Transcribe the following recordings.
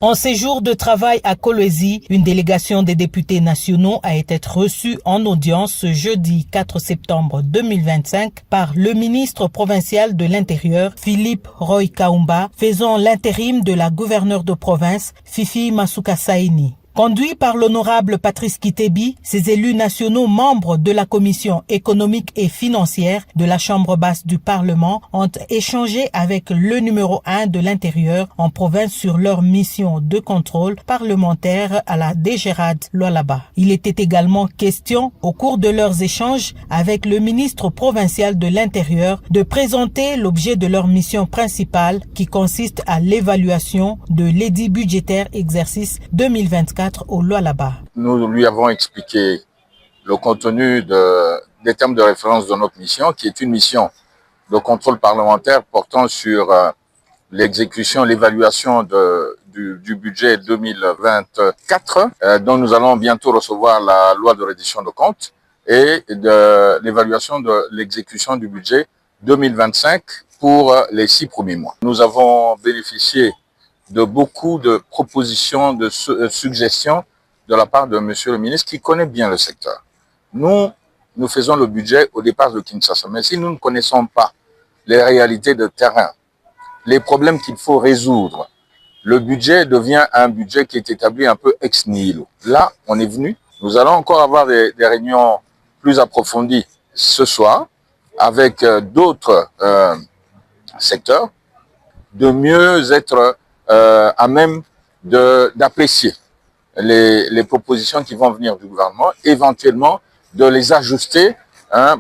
En séjour de travail à Kolwezi, une délégation des députés nationaux a été reçue en audience ce jeudi 4 septembre 2025 par le ministre provincial de l'Intérieur, Philippe Roy Kaumba, faisant l'intérim de la gouverneure de province, Fifi Masuka Saini. Conduit par l'honorable Patrice Kitebi, ces élus nationaux membres de la commission économique et financière de la Chambre basse du Parlement ont échangé avec le numéro 1 de l'Intérieur en province sur leur mission de contrôle parlementaire à la DGRAD Lualaba. Il était également question, au cours de leurs échanges avec le ministre provincial de l'Intérieur, de présenter l'objet de leur mission principale qui consiste à l'évaluation de l'édit budgétaire exercice 2024 au Lualaba. Nous lui avons expliqué le contenu des termes de référence de notre mission, qui est une mission de contrôle parlementaire portant sur l'exécution, l'évaluation du budget 2024, dont nous allons bientôt recevoir la loi de reddition de comptes, et de l'évaluation de l'exécution du budget 2025 pour les 6 premiers mois. Nous avons bénéficié de beaucoup de propositions, de suggestions de la part de monsieur le ministre qui connaît bien le secteur. Nous faisons le budget au départ de Kinshasa, mais si nous ne connaissons pas les réalités de terrain, les problèmes qu'il faut résoudre, le budget devient un budget qui est établi un peu ex nihilo. Là, on est venu, nous allons encore avoir des réunions plus approfondies ce soir avec d'autres secteurs, de mieux être à même d'apprécier les propositions qui vont venir du gouvernement, éventuellement de les ajuster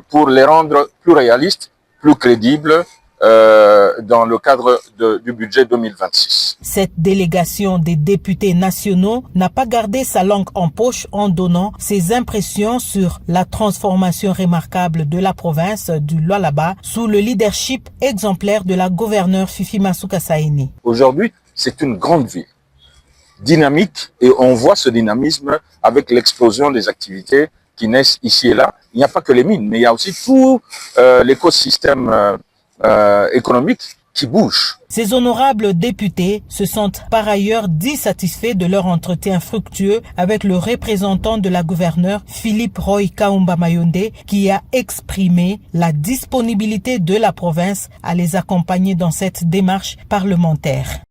pour les rendre plus réalistes, plus crédibles dans le cadre du budget 2026. Cette délégation des députés nationaux n'a pas gardé sa langue en poche en donnant ses impressions sur la transformation remarquable de la province du Lualaba sous le leadership exemplaire de la gouverneure Fifi Masuka Saini. Aujourd'hui, c'est une grande ville, dynamique, et on voit ce dynamisme avec l'explosion des activités qui naissent ici et là. Il n'y a pas que les mines, mais il y a aussi tout l'écosystème économique qui bouge. Ces honorables députés se sentent par ailleurs dissatisfaits de leur entretien fructueux avec le représentant de la gouverneure Philippe Roy Kaumba Mayonde, qui a exprimé la disponibilité de la province à les accompagner dans cette démarche parlementaire.